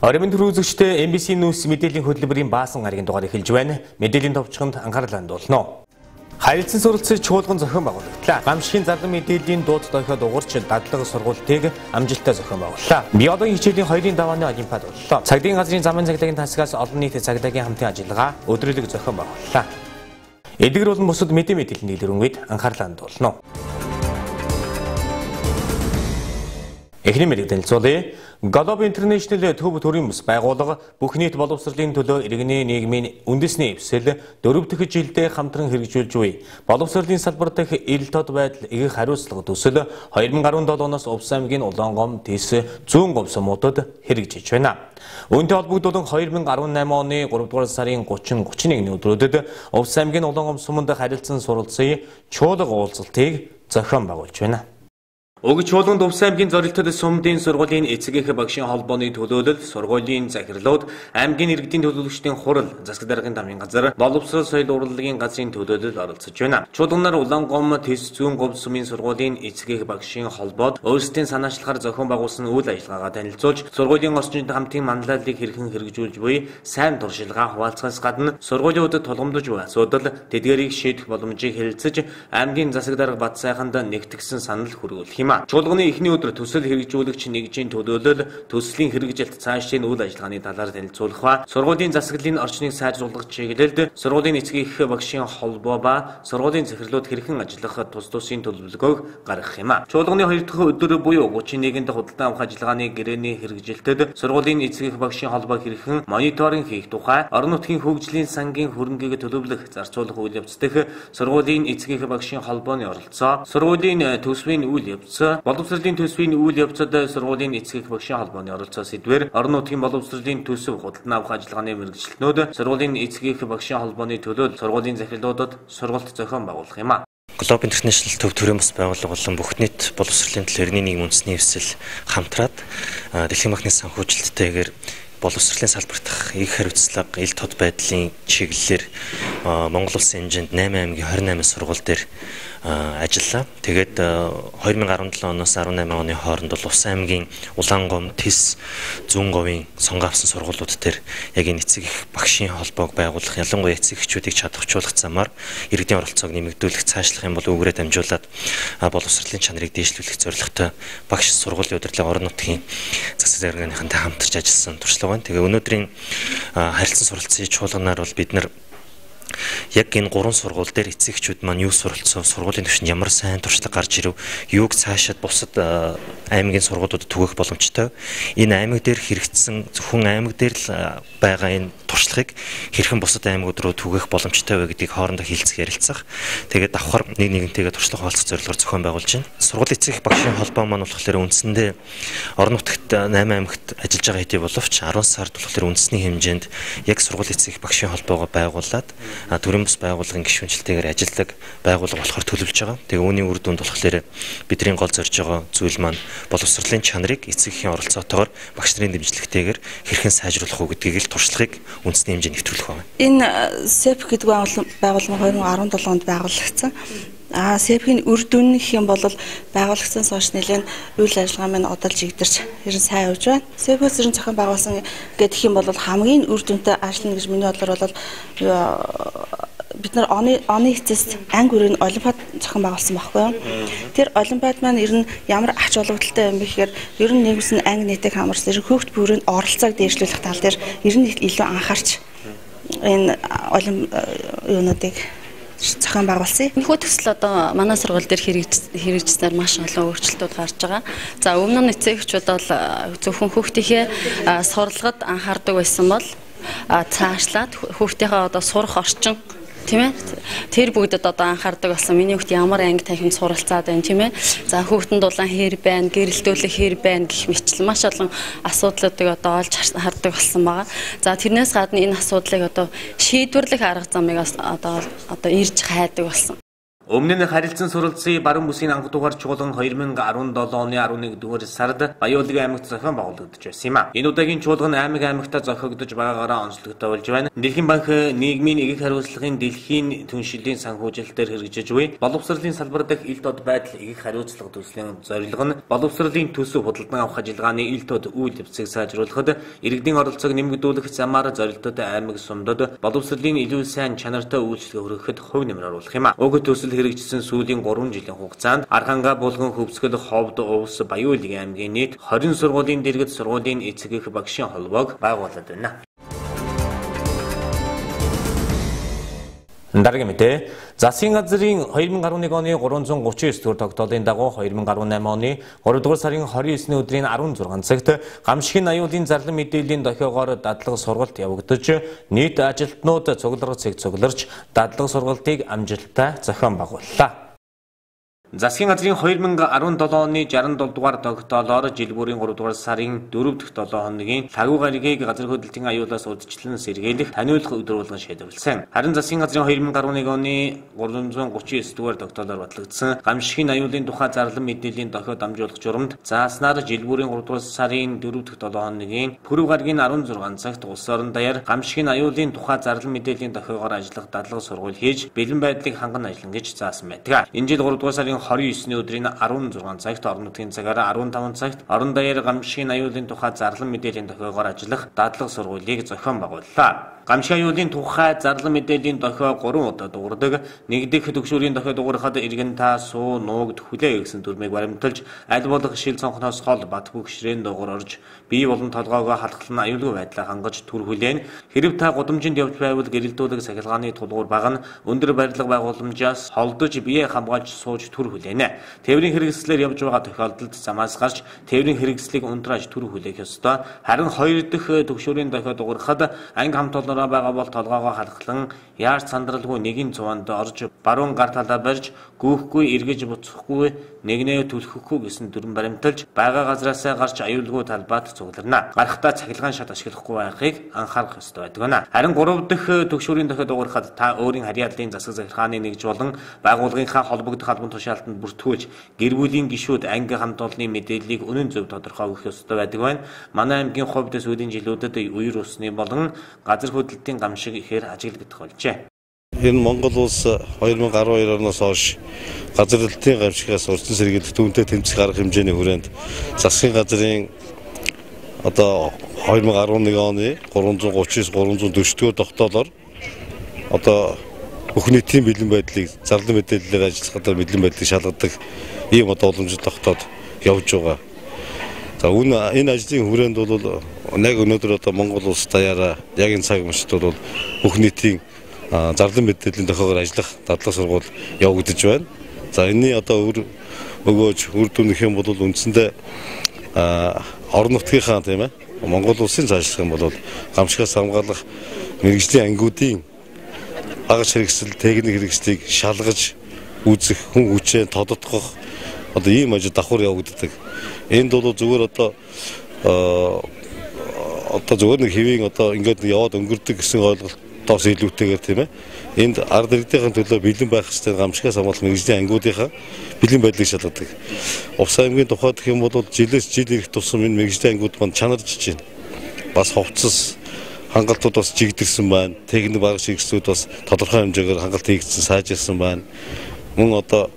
Оройн төрүүзэгчтэй MBC News мэдээллийн хөтөлбөрийн баасан гарагийн дугаар эхэлж байна. Мэдээллийн товчхонд анхаарал хандуулно. Харилцан суралцсан чуулган зохион байгуулагдлаа. Гамшигын зардан мэдээллийн дууд дохиод угаарч дадлага сургалтыг амжилттай зохион байгууллаа. Биологийн хичээлийн 2-ын давааны олимпиад боллоо. Цагдийн газрын замын цагдаагийн тасгаас олон нийт цагдаагийн хамтын ажиллагаа өдрөлөг зохион байгууллаа. Эдгээр болон бусад мэдээллийн нийлэрэнгээд анхаарал хандуулно. Эхний мэдээлэл танилцуулъя. Global International төв төрийн бүс байгууллага бүх нийт боловсролын төлөө иргэний нийгмийн үндэсний эвсэл 4 дахь жилдээ хамтран хэрэгжүүлж буй боловсролын салбар дахь ил тод байдал их хариуцлага төсөл 2017 оноос Увс аймгийн Улаангом Тэс зүүн говь сумуудад хэрэгжиж байна. Үүнтэй холбогдуулан 2018 оны 3 дугаар сарын 30-31 өдрүүдэд Увс аймгийн Улаангом суманд харилцан суралцсан чуулга уулзалтыг зохион байгуулж байна. Уг чуулганд Увс аймгийн зорилтод сумдын сургуулийн эцэг эх багшийн холбооны төлөөлөл, сургуулийн захирлууд, аймгийн иргэдийн төлөөлөгчдийн хурал, засаг даргын дамын газар, боловсрол соёл урлагийн газрын төлөөлөл оролцож байна. Чуулганаар Улаангом Тэс зүүн говь сумын сургуулийн эцэг эх багшийн холбоод өөрсдийн санаачлахаар зохион байгуулсан үйл ажиллагаагаа танилцуулж, сургуулийн орчинд хамтын манлайллыг хэрхэн хэрэгжүүлж буй сайн туршилгаа хуваалцахаас гадна сургуулиуд тулгамдж буй асуудал, тэдгээрийг шийдэх боломжийг хэлэлцэж, аймгийн засаг дарга Бат сайханд нэгтгэсэн санал хүргүүлэх юм. Чуулганы эхний өдөр төсөл хэрэгжүүлэгч нэгжийн төлөөлөл, төслийн хэрэгжилт цаашдын үйл ажиллагааны талаар танилцуулах ба сургуулийн засаглалын орчныг сайжруулах чиглэлд сургуулийн эцэг эх багшийн холбоо ба сургуулийн захирлууд хэрхэн ажиллах тус тусын төлөвлөгөөг гаргах юм. Чуулганы 2 дахь өдөр буюу 31-нд худалдан авах ажиллагааны гэрээний хэрэгжилтэд сургуулийн эцэг эх багшийн холбоо хэрхэн мониторинг хийх тухай орон нутгийн хөгжлийн сангийн хөрөнгийг төлөвлөх, зарцуулах үйл явц дэх сургуулийн эцэг эх багшийн холбооны оролцоо, сургуулийн төсвийн үйл явц, боловсролын төсвийн үйл явцад сургуулийн эцэг эх багшийн холбооны оролцоо сэдвээр орон нутгийн боловсролын төсөв худалдан авах ажиллагааны мэргэжилтнүүд сургуулийн эцэг эх багшийн холбооны төлөөлөл сургуулийн захирлуудад сургалт зохион байгуулах юм. Global International төв төрийн бүс байгууллага болон бүх нийт боловсролын төлөө иргэний нийгмийн үндэсний эвсэл хамтраад дэлхийн банкны санхүүжилттэйгээр боловсролын салбар дахь их хариуцлага, ил тод байдлын чиглэлээр Монгол Улсын хэмжээнд 8 аймгийн 28 сургууль дээр ажиллаа. Тэгээд 2017 оноос 18 оны хооронд бол Увс аймгийн Улаангом, Тэс, зүүн говийн сонгоо авсан сургуулиуд дээр яг энэ эцэг эх багшийн холбоог байгуулах, ялангуяа эцэг эхчүүдийг чадваржуулах замаар иргэдийн оролцоог нэмэгдүүлэх, цаашлах юм бол үүгээрээ дамжуулаад боловсролын чанарыг дээшлүүлэх зорилготой багш сургуулийн удирдлага орон нутгийн засаг даргынхантай хамтарч ажилласан туршлага байна. Тэгээ өнөөдрийн харилцан суралцсан чуулганаар бол бид нар яг энэ 3 сургууль дээр эцэг эхчүүд маань юу суралцсан, сургуулийн түвшинд ямар сайн туршлага гарч ирв, юуг цаашаад бусад аймгийн сургуулиудад түгээх боломжтой. Энэ аймаг дээр хэрэгжсэн зөвхөн аймаг дээр л байгаа энэ туршлагыг хэрхэн бусад аймагуд руу түгээх боломжтой вэ гэдгийг хоорондоо хэлцэх ярилцах. Тэгээд давхар нэгнийгнтэйгээ туршлага хуваалцах зорилгоор зохион байгуулж байна. Сургуулийн эцэг эх багшийн холбоо маань болохоор үндсэндээ орон нутагт 8 аймагт ажиллаж байгаа хэдий боловч 10 сард болохоор үндэсний хэмжээнд яг сургуулийн эцэг эх багшийн холбоогоо байгуулад төрийн бүс байгууллагын гишүүнчлэлтэйгээр ажилладаг байгууллага болохоор төлөвлөж байгаа. Тэгээ үүний үр дүнд болохоор бидний гол зорж байгаа зүйл маань боловсролын чанарыг эцэг эхийн оролцоотойгоор багш нарын дэмжлэгтэйгээр хэрхэн сайжруулах уу гэдгийг л туршлагыг үндэсний хэмжээнд нэвтрүүлэх байна. Энэ СЭП гэдэг байгууллага 2017 онд байгуулагдсан. СЭП-ийн үр дүн гэх юм бол байгуулагдсанаас хойш нэлээд үйл ажиллагаа маань одоо л жигдэрч ерэн сайн явж байна. СЭП-ээс ерэн зохион байгуулсан гэдэг юм бол хамгийн үр дүнтэй ажиллана гэж миний бодлоор бол бид нар оны эцэст анги үрийн олимпиад зохион байгуулсан байхгүй юу? Тэр олимпиад маань ер нь ямар ач холбогдолтой юм бэ гэхээр ер нь нэгсэн анги нийтийг хамарсан хөөгт бүрийн оролцоог дээшлүүлэх тал дээр ер нь илүү анхаарч энэ юунуудыг зохион байгуулсан. Энэхүү төсөл одоо манай сургууль дээр хэрэгжснээр маш олон өөрчлөлтүүд гарч байгаа. За өмнө нь эцэг эхчүүд бол зөвхөн хүүхдийнхээ сурлагад анхаардаг байсан бол цаашлаад хүүхдийнхээ одоо сурах орчин тийм ээ тэр бүгдэд одоо анхаардаг болсон. Миний хүүхд ямар анги танхимд суралцаад байна тийм ээ. За хүүхдэнд дулаан хэр байна, гэрэлтүүлэх хэр байна гэх мэтлэн маш олон асуудлуудыг одоо олж хардаг болсон байгаа. За тэрнээс гадна энэ асуудлыг одоо шийдвэрлэх арга замыг одоо ирж хайдаг болсон. Өмнө нь харилцан суралцсан баруун бүсийн анх дугаар чуулган 2017 оны 11 дугаар сард Баяуулгын аймагт зохион байгуулагдаж байсан юм а. Энэ удаагийн чуулган аймагта зохиогдож байгаагаараа онцлогтой болж байна. Дэлхийн банк нийгмийн игэх хариуцлагын дэлхийн түншлэлийн санхүүжилтээр хэрэгжиж буй боловсролын салбар дахь ил тод байдал игэх хариуцлага төслийн зорилго нь боловсролын төсөв худалдан авах ажиллагааны ил тод үйл явцыг сайжруулахад иргэдийн оролцоог нэмэгдүүлэх замаар зорилттой аймаг сумдад боловсролын илүү сайн чанартай үйлчлэг хүргэхэд хувь нэмэр оруулах юм а. Уг төсөл хэрэгжсэн сүүлийн 3 жилийн хугацаанд Арханга булган хөвсгөл ховд увс Баяуулгын аймгийн нийт 20 сургуулийн дэргэд сургуулийн эцэг эх багшийн холбоог байгуулад байна. Дараагийн мэдээ засгийн газрын 2011 оны 339 дугаар тогтоолын дагуу 2018 оны 3 дугаар сарын 29-ний өдрийн 16 цагт гамшигын аюулын зарлан мэдээллийн дохиогоор дадлага сургалт явагдаж нийт ажилтнууд цугларга цэг цугларч дадлага сургалтыг амжилттай зохион байгууллаа. Засгийн газрын 2017 оны 67 дугаар тогтоолоор жил бүрийн 3 дугаар сарын 4 дахь 7 хоногийн лагу гаригийг газар хөдлөлтийн аюулаас урьдчилан сэргийлэх таниулах өдөр болгон шийдвэрлсэн. Харин засгийн газрын 2011 оны 339 дугаар тогтоолоор батлагдсан гамшигын аюулын тухай зарлан мэдээллийн дохио дамжуулах журамд зааснаар жил бүрийн 3 дугаар сарын 4 дахь 7 хоногийн пүрэв гаригийн 16 цагт улс орон даяар гамшигын аюулын тухай зарлан мэдээллийн дохиогоор ажиллах дадлага сургууль хийж бэлэн байдлыг ханган ажиллана гэж заасан байдаг. Энэ жил 3 дугаар сарын 29-ний өдрийн 16 цагт орон нутгийн цагаараа 15 цагт орон даяар гамшигын аюулын тухай зарлан мэдээллийн дохиогоор ажиллах дадлага сургуулийг зохион байгууллаа. Гамшигын аюулын тухай зарлан мэдээллийн дохио 3 удаа дуурдаг. Нэгдэх төгшүүрийн дохио дуурахад иргэн та суу нуугд хүлээ гэсэн дүрмийг баримталж аль болох шил цонхноос хол бат бүгшрийн дугуур орж бие болон толгоогоо халахлан аюулгүй байдлаа хангаж түр хүлээн хэрв та гудамжинд явж байвал гэрэлтүүлэг сахилгааны тулгуур багна өндөр барилга байгууламжаас холдож бие хамгаалж сууж түр хүлээнэ. Тээврийн хэрэгслээр явж байгаа тохиолдолд замаас гарч тээврийн хэрэгслийг унтрааж түр хүлээх ёстой. Харин 2 дахь төгшүүрийн дохио дуурахад анги хамт байгаа бол толгоогоо халахлан яарч сандралгүй нэгэн цуванд орж баруун гар талаа барьж гүүхгүй эргэж буцахгүй нэгнээ түлхэхгүй гэсэн дүрм баримталж байгаа газраасаа гарч аюулгүй талбайд цугларна. Гарахтаа цахилгаан шат ашиглахгүй байхыг анхаарах ёстой байдаг гэнэ. Харин 3 дахь төгшүүрийн дохио дуурахад та өөрийн харьяаллын засаг захиргааны нэгж болон байгууллагынхаа холбогдох албан тушаалтанд бүртгүүлж гэр бүлийн гишүүд анги хамт олонны мэдээллийг үнэн зөв тодорхой өгөх ёстой байдаг байна. Манай аймгийн хувьд сүүлийн жилүүдэд үер усны болон газар хөдлөлтийн гамшиг ихээр ажиглагдах болжээ. Энэ Монгол улс 2012 оноос хойш газар хөдлөлтийн гамшигаас урьдчилан сэргийлэх түүнтэй тэмцэх арга хэмжээний хүрээнд засгийн газрын одоо 2011 оны 339-340 дугаар тогтоолоор одоо бүх нийтийн бэлэн байдлыг зарлан мэдээллээр ажиллахад бэлэн байдлыг шалгадаг ийм одоо уламжлалт тогтоод явж байгаа. За энэ ажлын хүрээнд бол яг өнөөдөр одоо Монгол улс даяараа яг энэ цаг мөчид бол бүх нийтийн зарлан мэдээллийн дохиогоор ажиллах дадлага сургууль явагдаж байна. За энэний одоо өгөөж үр дүнх юм бол үндсэндээ орон нутгийнхаа тийм ээ Монгол улсын цаашлах юм бол гамшигаас хамгаалах мэргэжлийн ангиудын агаж хэрэгсэл техник хэрэгслийг шалгаж үзэх хүн хүчээ тодотгох одоо ийм ажил давхар явагддаг. Энд бол зүгээр одоо зүгээр нэг хэвийн одоо ингээд яваад өнгөрдөг гэсэн ойлголтоос илүүтэйгээр тийм ээ. Энд ард иргэдийн төлөө бэлэн байх хэрэгтэй гамшигаас хамгаалах мэргэжлийн ангиудынхаа бэлэн байдлыг шалгадаг. Увс аймгийн тухайд гэх юм бол жилээс жил ирэх тусам энэ мэргэжлийн ангиуд манд чанарж байна. Бас ховцос хангалтууд бас жигдэрсэн байна. Техник багш хэрэгслүүд бас тодорхой хэмжээгээр хангалт хийгдсэн, сайжирсан байна. Мөн одоо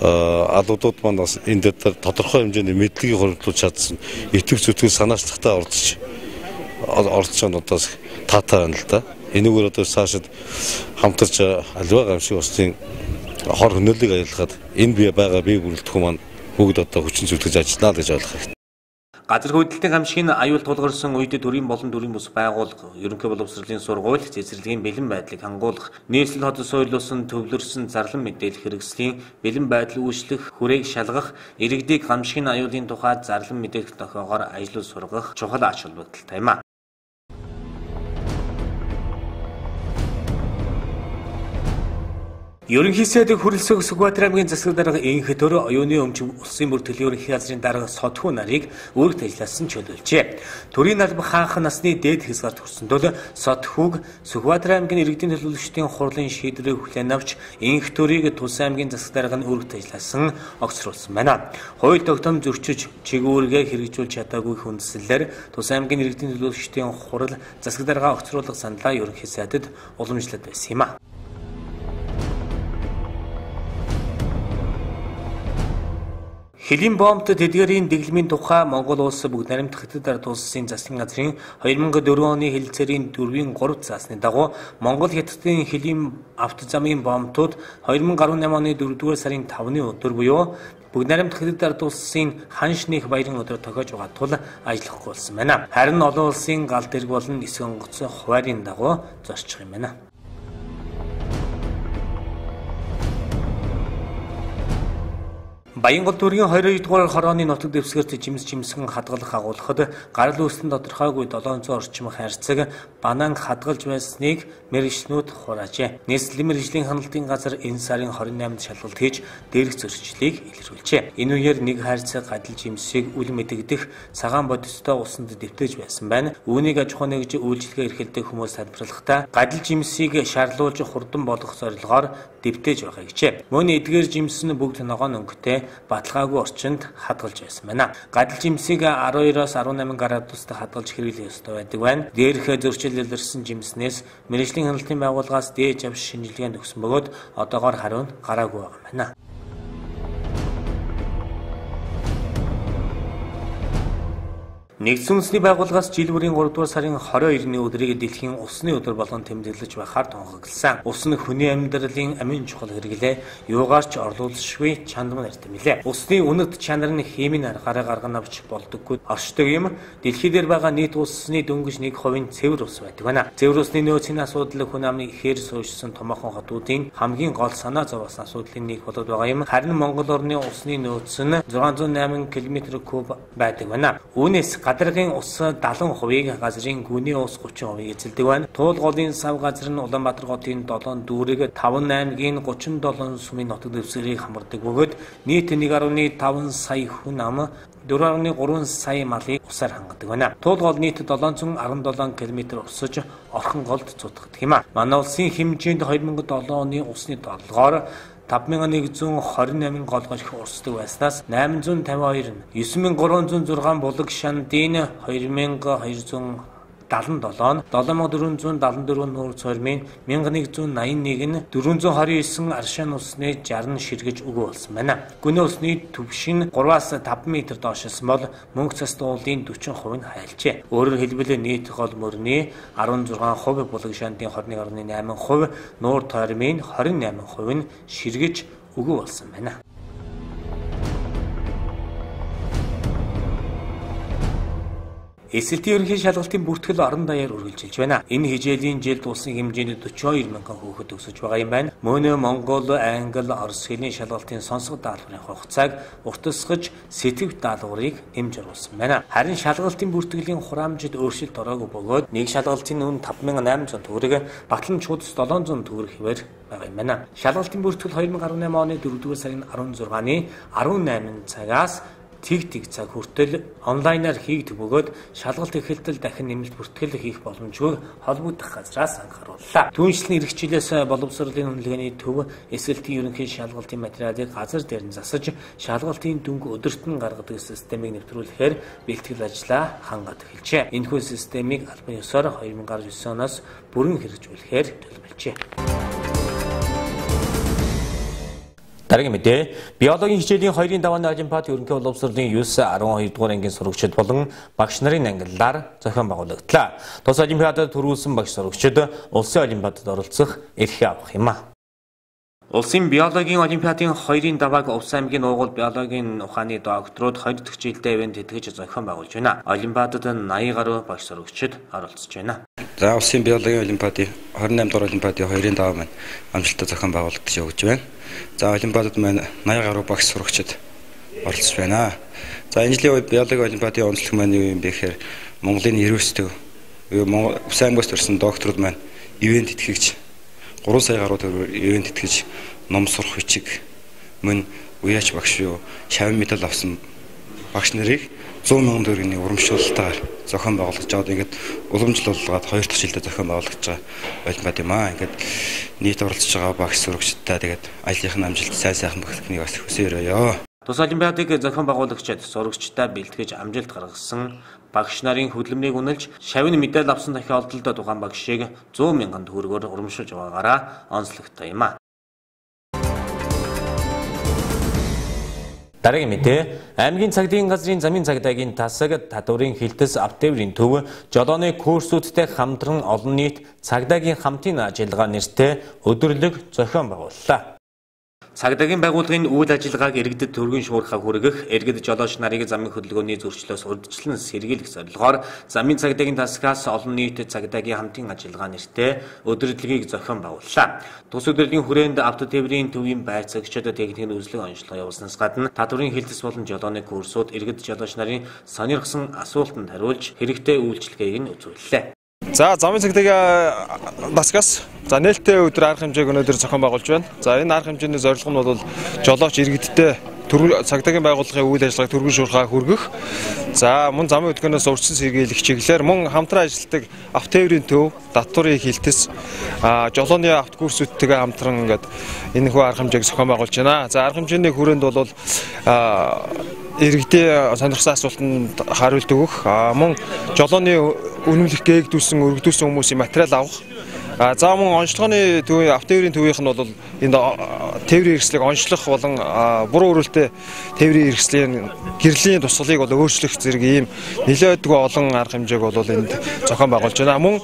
алуудууд маань бас энэ дээр тодорхой хэмжээний мэдлэгийг хөрвүүлж чадсан. Итгэв зүтгэл санаачлагтай орж байгаа одоо таатай байна л да. Энэгээр одоо цаашид хамтарч аливаа гамшиг улсын хор хөнөөллийг аялахад энэ бие бүрэлдэхүүн маань бүгд одоо хүчин зүтгэж ажиллана гэж ойлгох хэрэгтэй. Газар хөдлөлтийн гамшигын аюул тулгарсан үед төрийн болон төрийн бус байгууллага, ерөнхий боловсролын сургууль, цэцэрлэгийн бэлэн байдлыг хангуулах, нийслэл хотод соёлуулсан төвлөрсөн зарлан мэдээлэх хэрэгслийн бэлэн байдал үүшлэх, хүрээг шалгах, иргэдийг гамшигын аюулын тухай зарлан мэдээлэх дохиогоор ажиллаж сургах чухал ач холбогдолтой юм а. Ерөнхийсэд хүрэлцэг Сүхбаатар аймгийн засаг дарга инх төр оюуны өмч улсын бүр төлөв ерөнхий газрын дарга Содхуу нарыг өөрт ажилласан чөлөөлжээ. Төрийн алба хаанх насны дээд хязгаарт хүрсэн тул Содхууг Сүхбаатар аймгийн иргэдийн төлөөлөгчдийн хурлын шийдвэрийг хүлээн авч инх төрийг Тус аймгийн засаг дарга нь өөрт ажилласан огцруулсан байна. Хууль тогтоом зөрчиж чигүүргээ хэрэгжүүлж чадаагүй хүндэслэлээр Тус аймгийн иргэдийн төлөөлөгчдийн хурал засаг дарга огцруулах саналаа ерөнхий сайдад уламжлаад байсан юм а. Хэлийн бомбт тэдгэрийн дэглэмийн тухай Монгол улс бүгд найрамдах Хятад ард улсын засгийн газрын 2004 оны хэлэлцээрийн 4-ийн 3 заасны дагуу Монгол Хятадын хэлийн авто замын бомбтууд 2018 оны 4-р сарын 5-ны өдөр буюу бүгд найрамдах Хятад ард улсын ханш нэх баярын өдөр тохиож байгаа тул ажиллахгүй болсон байна. Харин олон улсын гал дэрэг болон эсэг онгоц хуваарийн дагуу зорчих юм байна. Баянгол дүүргийн 22 дугаар хорооны нутаг дэвсгэрт жимсгэн хадгалах агуулгад гарал үүсэлтэн тодорхойгүй 700 орчим хайрцаг банан хадгалж байсныг мэргэжлүүд хураажээ. Нийслэлийн мэргэжлийн хяналтын газар энэ сарын 28-нд шалгалт хийж дээрх зөрчлөлийг илэрхийлжээ. Энэ үеэр нэг хайрцаг гадал жимсийг үл мэдэгдэх цагаан бодистой усанд дэвтэж байсан байна. Үүнийг аж ахуй нэгж үйлчлэгээ эрхэлдэг хүмүүс тайлбарлахдаа гадал жимсийг шаарлуулж хурдан болгох зорилгоор дэвтэж байгаа гэжээ. Мөн эдгээр жимс нь бүгд ногоон өнгөтэй баталгаагүй орчинд хадгалж байсан байна. Гадал жимсийг 12-оос 18 градусд хадгалж хэрэглэх ёстой байдаг байна. Дээрх зөрчил илэрсэн жимснээс мэргэжлийн хяналтын байгууллагаас дээж авч шинжилгээ өгсөн бөгөөд одоогоор хариу гараагүй байна. Нэгдсэн үндэсний байгууллагаас жил бүрийн 3 дугаар сарын 22-ны өдрийг дэлхийн усны өдөр болгон тэмдэглэж байхаар тунхагласан. Ус нь хүний амьдралын амин чухал хэрэглээ, юугаарч орлуулшгүй чандам нартай мэлээ. Усны үнэт чанар нь химийн аргаараа гарган авч болдоггүй оршдог юм. Дэлхийд байгаа нийт усны дөнгөж 1% цэвэр ус байдаг байна. Цэвэр усны нөөцийн асуудал хүн амны ихээр суужсан томоохон хотуудын хамгийн гол санаа зовоосон асуудлын нэг болоод байгаа юм. Харин Монгол орны усны нөөц нь 608 км3 байдаг байна. Үүнээс гадаргын ус 70%-ийг газрын гүний ус 30%-ийг эзэлдэг байна. Туул голын сав газар нь Улаанбаатар хотын 7 дүүрэг 5 аймгийн 37 сумын нутаг дэвсгэрийг хамардаг бөгөөд нийт 1.5 сая хүн ам 4.3 сая малыг усаар хангадаг байна. Туул гол нийт 717 км усаж орхон голд цутгадаг юм а. Манай улсын хэмжээнд 2007 оны усны доллогоор 5128 голгош урсдаг байснаас 852 нь 9306 булаг шандын 2277 7474 нуур цормын 1181 нь 429 аршин усны 60 ширгэж өгөө болсон байна. Гүний усны түвшин 3-аас 5 м доошсон бол мөнх цас дуулын 40% нь хайлжээ. Өөрөөр хэлбэл нийт гол мөрний 16%, булаг шандын 21.8%, нуур тормын 28% нь ширгэж өгөө болсон байна. Эсэлтийн ерөнхий шалгалтын бүртгэл орон даяар үргэлжилж байна. Энэ хичээлийн жилд улсын хэмжээнд 42 мянган хүүхэд өсөж байгаа юм байна. Мөн Монгол, Англи, Орос хэлний шалгалтын сонсгол даалгаврын хугацааг уртасгаж сэтгв даалгаврыг нэмж оруулсан байна. Харин шалгалтын бүртгэлийн хураамжид өөрчлөлт ороогүй бөгөөд нэг шалгалтын үн 5800 төгрөг, батлан чуудас 700 төгрөг хэвээр байгаа юм байна. Шалгалтын бүртгэл 2018 оны 4-р сарын 16-ны 18 цагаас тэг цаг хүртэл онлайнаар хийгдэх бөгөөд шалгалт эхэлтэл дахин нэмэлт бүртгэл хийх боломжгүй холбогдох газраас анхаарууллаа. Түүнчлэн эх жилээс боловсролын үнэлгээний төв эсэлтийн ерөнхий шалгалтын материалыг газар дээр нь засаж шалгалтын дүнг өдөрт нь гаргадаг системийг нэвтрүүлэхээр бэлтгэл ажлаа хангаад эхэлжээ. Энэхүү системийг албан ёсоор 2019 оноос бүрэн хэрэгжүүлэхээр төлөвлөжээ. Дараагийн мэдээ, биологийн хичээлийн 2-ын давааны олимпиад ерөнхий боловсролын 9-12 дугаар ангийн сурагчид болон багш нарын ангиллаар зохион байгуулагдлаа. Тус олимпиадад төрүүлсэн багш сурагчид улсын олимпиадад оролцох эрхээ авах юм а. Улсын биологийн олимпиадын 2-ын давааг Увс аймгийн уугуул биологийн ухааны докторууд 20 дахь жилдээ ивент тэтгэж зохион байгуулж байна. Олимпиадад 80 гаруй багш сурагчид оролцож байна. За улсын биологийн олимпиадын 28 дугаар олимпиадын 2-ын даваа маань амжилттай зохион байгуулагдаж явж байна. За олимпиадад маань 80 гаруй багш сурагчид оролцож байна. За энэ жилийн биологийн олимпиадын онцлог маань юу юм бэ гэхээр Монголын university Увс аймгаас төрсэн докторууд маань ивент тэтгэгч 3 сая гаруй төгрөг ивент тэтгэж ном сурах бичиг мөн уяач багш юу шавин медаль авсан багш нарыг 100 мянган төгрөгийн урамшуулалтаар зохион байгуулж аваад ингээд уламжлуулгаад 2 дахь жилдээ зохион байгуулж байгаа олимпиад юм аа. Ингээд нийт оролцож байгаа багш сурагчдаа тэгээд аяллахын амжилт сайхан багтахныг бас хүсээрээ. Тус олимпиадыг зохион байгуулагчид сурагчдаа бэлтгэж амжилт гаргасан багш нарын хөдөлмөрийг үнэлж шавин медаль авсан тохиолдолд тухайн багшийг 100 мянган төгрөгөөр урамшуулж байгаагаараа онцлогтой юм аа. Дараагийн мэдээ аймгийн цагдаагийн газрын замын цагдаагийн тасаг татврын хилтэс автоврын төв жолооны курсүүдтэй хамтран олон нийт цагдаагийн хамтын ажиллагаа нэртэй өдөрлөг зохион байгууллаа. Цагдаагийн байгууллагын үйл ажиллагааг иргэдэд төргийн шуурхаа хүргэх, иргэд жолооч нарыг замын хөдөлгөөний зөрчлөөс урьдчилан сэргийлэх зорилгоор замын цагдаагийн тасгаас олон нийт цагдаагийн хамтын ажиллагаа нэртэй өдөрлөгийг зохион байгууллаа. Тус өдөрлөгийн хүрээнд автотеврийн төвийн байцаагчид техникийн үзлэг онцлог явуулснаас гадна татврын хилтэс болон жолооны курсууд иргэд жолооч нарын сонирхсан асуултанд хариулж хэрэгтэй үйлчлэгийг нь үзүүллээ. За замын цагдаагийн тасгаас нээлттэй өдөр арга хэмжээг өнөөдөр зохион байгуулж байна. За энэ арга хэмжээний зорилго нь бол жолооч иргэдтэй цагдаагийн байгууллагын үйл ажиллагааг төргийн шуурхаа хүргэх. За мөн замын хөдөлгөөнөөс урьдчилан сэргийлэх чиглэлээр мөн хамтран ажилладаг автотеврийн төв, татврын хилтэс, жолооны автокурсүүдтэйгээ хамтран ингээд энэ хүү арга хэмжээг зохион байгуулж байна. За арга хэмжээний хүрээнд бол иргэдийн сонирхсан асуултанд хариулт өгөх, мөн жолооны үнэмлэх гээгдүүлсэн, өргөдүүлсэн хүмүүсийн материал авах. За мөн онцлогооны төвийн автотеврийн төвийнх нь бол энэ тээврийн хэрэгслийг онцлох болон буруу өрөөлтэй тээврийн хэрэгслийн гэрлийн тусгалыг бол өөрчлөх зэрэг ийм нэлээдгүй олон арга хэмжээг бол энд зохион байгуулж байна. Мөн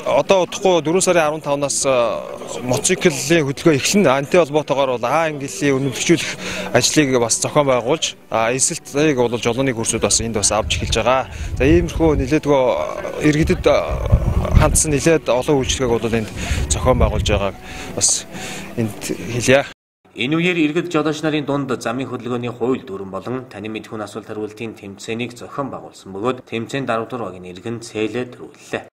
одоо удахгүй 4 сарын 15-наас мотоциклийн хөдөлгөөн эхэлнэ. Антай холбоотойгоор бол ангиллын үнэмлэгчүүлэх ажлыг бас зохион байгуулж, эсэлтийг бол жолооны курсууд бас энд бас авч эхэлж байгаа. За иймэрхүү нэлээдгүй иргэдэд хандсан нэлээд олон үйлчлэгийг бол энд зохион байгуулж байгааг бас энд хэлье. Энэ үеэр иргэд жолооч нарын дунд замын хөдөлгөөний хууль дүрэн болон таны мэдхүүн асуулт хариултын тэмцээнийг зохион байгуулсан бөгөөд тэмцээнд 14 багийн иргэн цээлээ төрүүллээ.